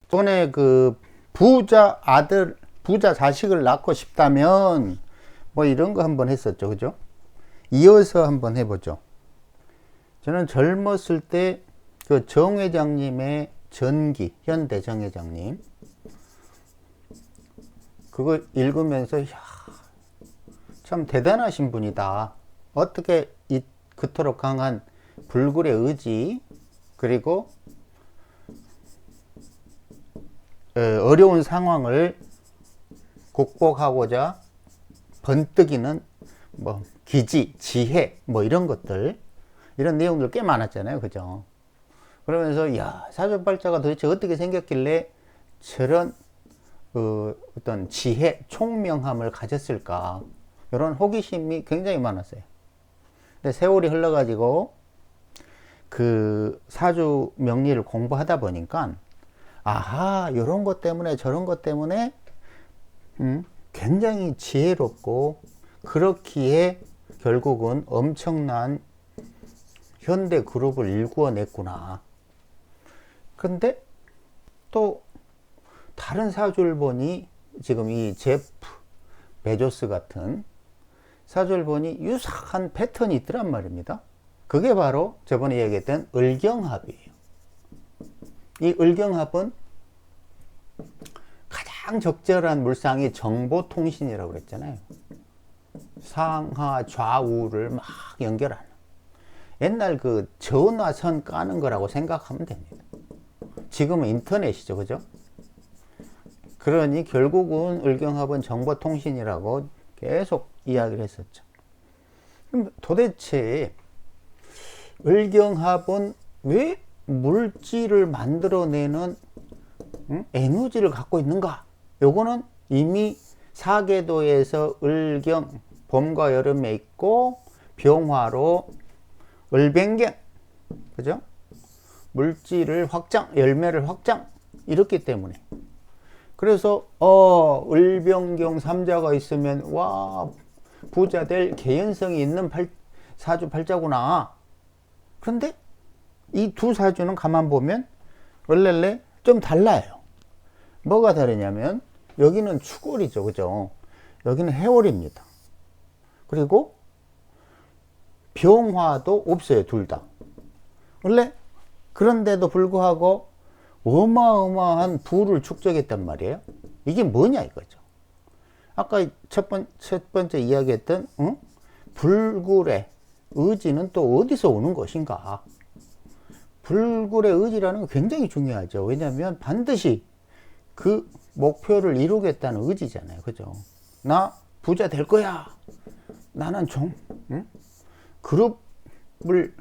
전에 그 부자 아들, 부자 자식을 낳고 싶다면 뭐 이런 거 한번 했었죠. 그죠? 이어서 한번 해보죠. 저는 젊었을 때 그 정 회장님의 전기, 현대 정 회장님, 그거 읽으면서, 참 대단하신 분이다. 어떻게 그토록 강한 불굴의 의지, 그리고 어려운 상황을 극복하고자 번뜩이는 뭐 기지, 지혜, 뭐 이런 것들, 이런 내용들 꽤 많았잖아요. 그죠? 그러면서 사주팔자가 도대체 어떻게 생겼길래 저런 어떤 지혜, 총명함을 가졌을까, 이런 호기심이 굉장히 많았어요. 근데 세월이 흘러가지고 그 사주 명리를 공부하다 보니까 아하, 이런 것 때문에 저런 것 때문에 굉장히 지혜롭고, 그렇기에 결국은 엄청난 현대 그룹을 일구어냈구나. 근데 또 다른 사주를 보니, 지금 이 제프 베조스 같은 사주를 보니 유사한 패턴이 있더란 말입니다. 그게 바로 저번에 얘기했던 을경합이에요. 이 을경합은 가장 적절한 물상이 정보통신이라고 그랬잖아요. 상하 좌우를 막 연결하는, 옛날 그 전화선 까는 거라고 생각하면 됩니다. 지금은 인터넷이죠. 그죠? 그러니 결국은 을경합은 정보통신이라고 계속 이야기를 했었죠. 그럼 도대체 을경합은 왜 물질을 만들어내는 에너지를 갖고 있는가? 요거는 이미 사계도에서 을경, 봄과 여름에 있고, 병화로 을변경, 그죠? 물질을 확장, 열매를 확장, 이렇기 때문에. 그래서 을변경 삼자가 있으면 와, 부자 될 개연성이 있는 사주 팔자구나. 그런데 이 두 사주는 가만 보면 원래 좀 달라요. 뭐가 다르냐면, 여기는 축월이죠. 그죠? 여기는 해월입니다. 그리고 병화도 없어요. 둘 다. 원래 그런데도 불구하고 어마어마한 부를 축적했단 말이에요. 이게 뭐냐 이거죠. 아까 첫 번째 이야기했던 불굴의 의지는 또 어디서 오는 것인가. 불굴의 의지라는 건 굉장히 중요하죠. 왜냐하면 반드시 그 목표를 이루겠다는 의지잖아요. 그죠? 나 부자 될 거야. 나는 그룹을,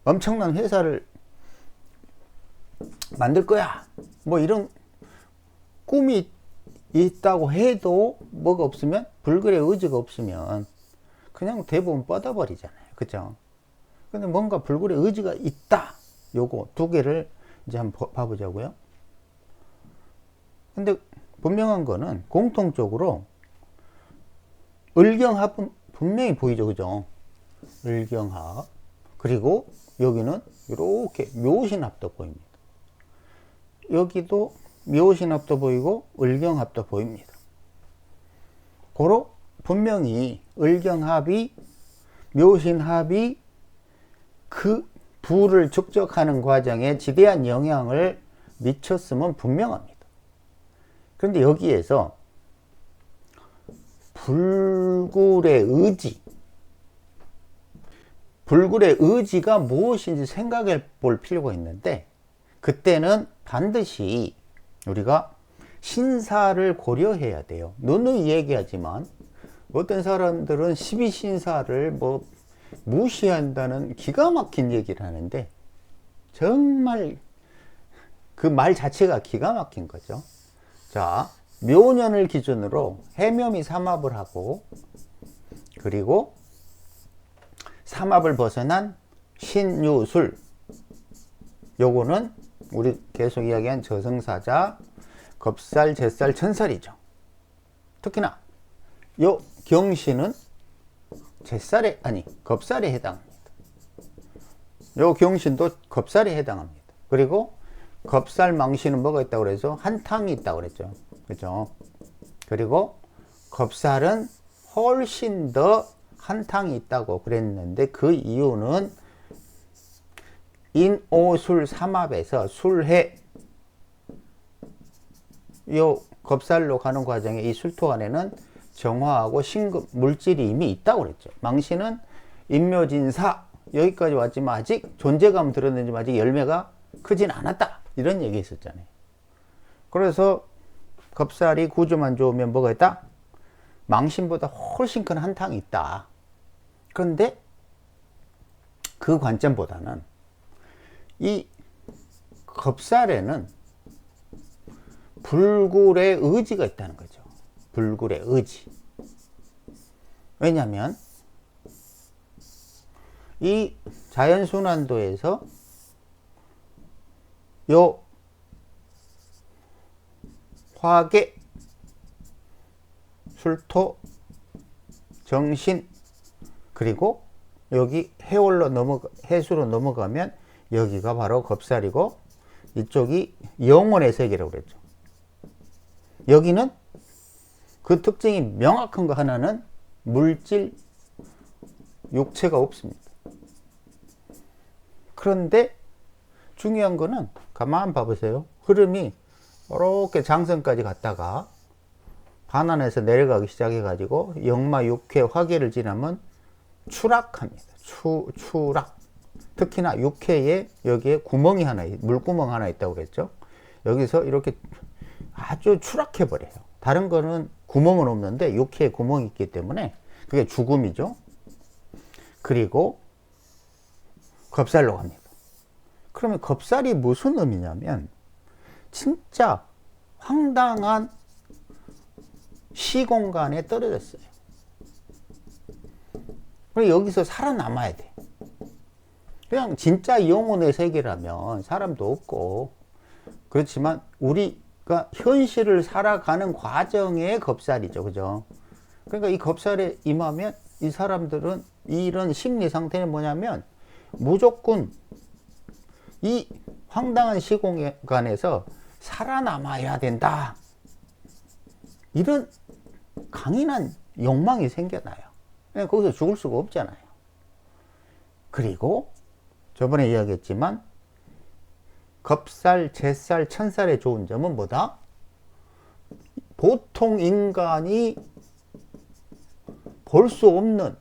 엄청난 회사를 만들 거야. 뭐 이런 꿈이 있다고 해도 뭐가 없으면, 불굴의 의지가 없으면 그냥 대부분 뻗어버리잖아요. 그죠? 근데 뭔가 불굴의 의지가 있다. 요거 두 개를 이제 한번 봐보자고요. 근데 분명한 거는 공통적으로 을경합은 분명히 보이죠. 그죠? 을경합. 그리고 여기는 이렇게 묘신합도 보입니다. 여기도 묘신합도 보이고 을경합도 보입니다. 고로 분명히 을경합이, 묘신합이 그 부를 축적하는 과정에 지대한 영향을 미쳤으면 분명합니다. 그런데 여기에서 불굴의 의지, 불굴의 의지가 무엇인지 생각해 볼 필요가 있는데, 그때는 반드시 우리가 신사를 고려해야 돼요. 누누이 얘기하지만 어떤 사람들은 12신사를 뭐 무시한다는 기가 막힌 얘기를 하는데, 정말 그 말 자체가 기가 막힌 거죠. 자, 묘년을 기준으로 해묘미 삼합을 하고, 그리고 삼합을 벗어난 신유술, 요거는 우리 계속 이야기한 저승사자, 겁살, 잿살, 천살이죠. 특히나 요 경신은 겁살에 해당합니다. 요 경신도 겁살에 해당합니다. 그리고 겁살 망신은 뭐가 있다고 그랬죠? 한탕이 있다고 그랬죠. 그죠? 그리고 겁살은 훨씬 더 한탕이 있다고 그랬는데, 그 이유는 인오술 삼합에서 술해, 요 겁살로 가는 과정에 이 술토 안에는 정화하고 신금 물질이 이미 있다고 그랬죠. 망신은 인묘진사 여기까지 왔지만 아직 존재감 드러내지만 아직 열매가 크진 않았다, 이런 얘기 있었잖아요. 그래서 겁살이 구조만 좋으면 뭐가 있다? 망신보다 훨씬 큰 한탕이 있다. 그런데 그 관점보다는 이 겁살에는 불굴의 의지가 있다는 거죠. 불굴의 의지. 왜냐하면 이 자연순환도에서 요 화계, 술토, 정신, 그리고 여기 해수로 넘어가면 여기가 바로 겁살이고, 이쪽이 영혼의 세계라고 그랬죠. 여기는 그 특징이 명확한 거 하나는 물질, 육체가 없습니다. 그런데 중요한 거는 가만 봐보세요. 흐름이 이렇게 장성까지 갔다가 반환에서 내려가기 시작해가지고 역마 육회 화계를 지나면 추락합니다. 추락. 특히나 육회에 여기에 구멍이 하나, 물구멍 하나 있다고 그랬죠. 여기서 이렇게 아주 추락해 버려요. 다른 거는 구멍은 없는데 육회에 구멍이 있기 때문에 그게 죽음이죠. 그리고 겁살로 갑니다. 그러면 겁살이 무슨 의미냐면 진짜 황당한 시공간에 떨어졌어요. 그래서 여기서 살아남아야 돼. 그냥 진짜 영혼의 세계라면 사람도 없고, 그렇지만 우리가 현실을 살아가는 과정의 겁살이죠. 그죠? 그러니까 이 겁살에 임하면 이 사람들은 이런 심리 상태는 뭐냐면 무조건 이 황당한 시공간에서 살아남아야 된다, 이런 강인한 욕망이 생겨나요. 거기서 죽을 수가 없잖아요. 그리고 저번에 이야기했지만 겁살, 잿살, 천살의 좋은 점은 뭐다? 보통 인간이 볼 수 없는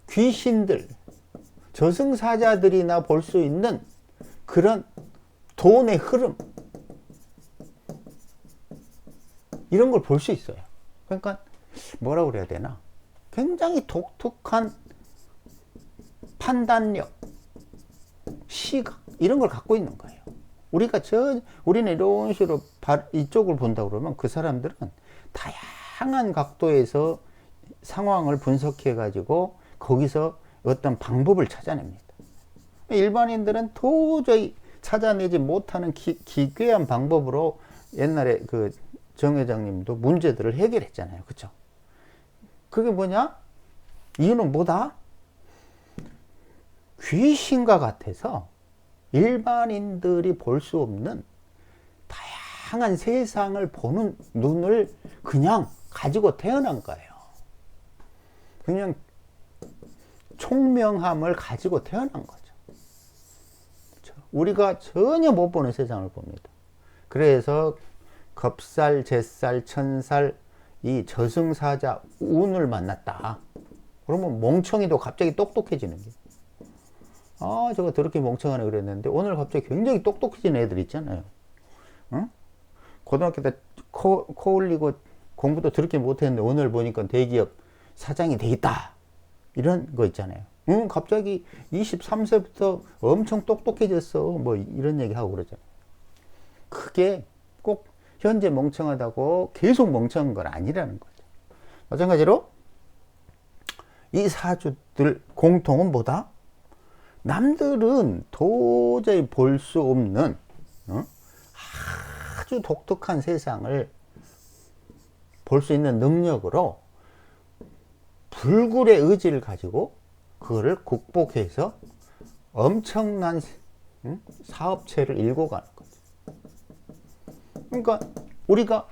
귀신들, 저승사자들이나 볼 수 있는 그런 돈의 흐름, 이런 걸 볼 수 있어요. 그러니까 뭐라고 그래야 되나, 굉장히 독특한 판단력, 시각, 이런 걸 갖고 있는 거예요. 우리는 이런 식으로 이쪽을 본다 그러면 그 사람들은 다양한 각도에서 상황을 분석해 가지고 거기서 어떤 방법을 찾아냅니다. 일반인들은 도저히 찾아내지 못하는 기괴한 방법으로 옛날에 그 정 회장님도 문제들을 해결했잖아요. 그쵸? 그게 뭐냐? 이유는 뭐다? 귀신과 같아서 일반인들이 볼 수 없는 다양한 세상을 보는 눈을 그냥 가지고 태어난 거예요. 그냥 총명함을 가지고 태어난 거죠. 그렇죠? 우리가 전혀 못 보는 세상을 봅니다. 그래서 겁살, 잿살, 천살, 이 저승사자 운을 만났다. 그러면 멍청이도 갑자기 똑똑해지는 거예요. 아, 저거 더럽게 멍청하네 그랬는데 오늘 갑자기 굉장히 똑똑해진 애들 있잖아요. 응? 고등학교 때 코 올리고 공부도 더럽게 못했는데 오늘 보니까 대기업 사장이 되겠다, 이런 거 있잖아요. 응? 갑자기 23세부터 엄청 똑똑해졌어, 뭐 이런 얘기 하고 그러잖아요. 그게 꼭 현재 멍청하다고 계속 멍청한 건 아니라는 거죠. 마찬가지로 이 사주들 공통은 뭐다? 남들은 도저히 볼 수 없는 아주 독특한 세상을 볼 수 있는 능력으로 불굴의 의지를 가지고 그거를 극복해서 엄청난 사업체를 일궈 가는 거죠. 그러니까 우리가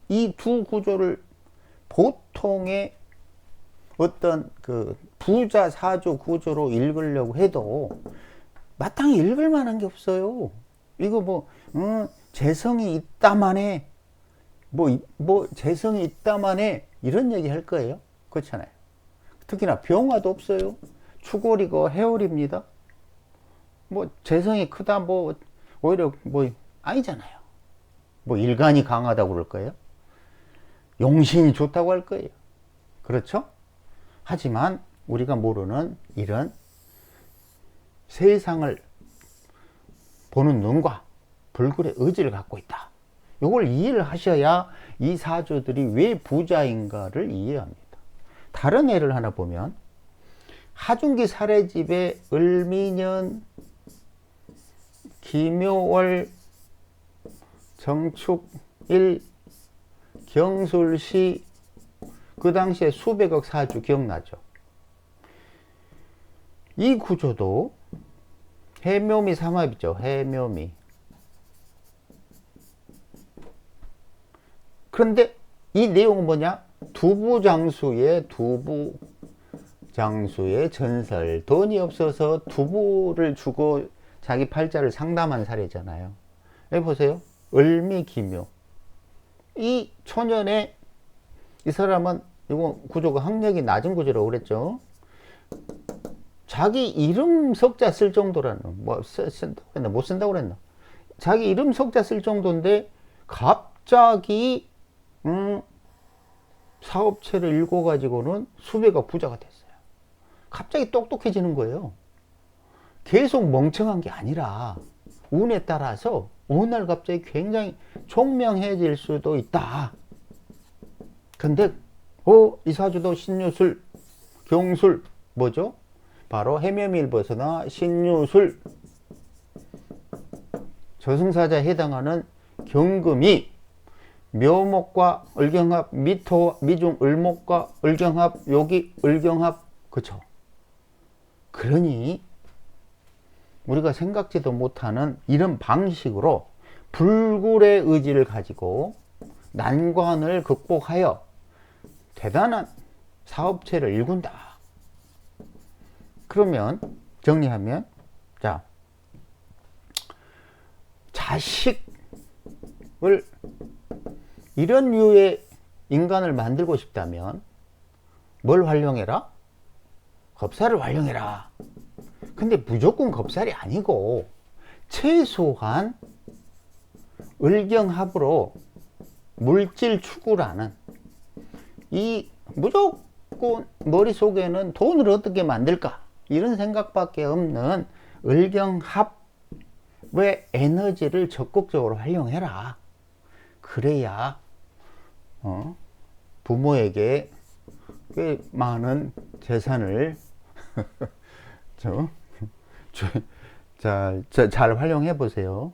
이 두 구조를 보통의 어떤 그 부자 사주 구조로 읽으려고 해도 마땅히 읽을 만한 게 없어요. 이거 뭐 재성이 있다만에 뭐 재성이 있다만에 이런 얘기 할 거예요. 그렇잖아요. 특히나 병화도 없어요. 추골이고 해월입니다. 뭐 재성이 크다 뭐 오히려 뭐 아니잖아요. 뭐 일간이 강하다고 그럴 거예요. 용신이 좋다고 할 거예요. 그렇죠? 하지만 우리가 모르는 이런 세상을 보는 눈과 불굴의 의지를 갖고 있다. 이걸 이해를 하셔야 이 사주들이 왜 부자인가를 이해합니다. 다른 예를 하나 보면 하중기 사례집에 을미년 기묘월 정축일 경술시 그 당시에 수백억 사주 기억나죠? 이 구조도 해묘미 삼합이죠. 해묘미. 그런데 이 내용은 뭐냐? 두부장수의 전설. 돈이 없어서 두부를 주고 자기 팔자를 상담한 사례잖아요. 여기 보세요. 을미기묘. 이 초년에 이 사람은 이거 구조가 학력이 낮은 구조라고 그랬죠. 자기 이름 석자 쓸 정도라는 뭐 쓴다고 그랬나 못 쓴다고 그랬나. 자기 이름 석자 쓸 정도인데 갑자기 사업체를 읽어가지고는 수백억 부자가 됐어요. 갑자기 똑똑해지는 거예요. 계속 멍청한 게 아니라 운에 따라서 어느 날 갑자기 굉장히 총명해질 수도 있다. 근데 이 사주도 신유술, 경술 뭐죠? 바로 해묘미일보서나 신유술 저승사자에 해당하는 경금이 묘목과 을경합, 미중 을목과 을경합, 여기 을경합, 그쵸? 그러니 우리가 생각지도 못하는 이런 방식으로 불굴의 의지를 가지고 난관을 극복하여 대단한 사업체를 일군다. 그러면 정리하면 자, 자식을 이런 류의 인간을 만들고 싶다면 뭘 활용해라? 겁살을 활용해라. 근데 무조건 겁살이 아니고 최소한 을경합으로 물질 추구라는 이 무조건 머릿속에는 돈을 어떻게 만들까 이런 생각밖에 없는 을경합의 에너지를 적극적으로 활용해라. 그래야 부모에게 꽤 많은 재산을 잘 활용해 보세요.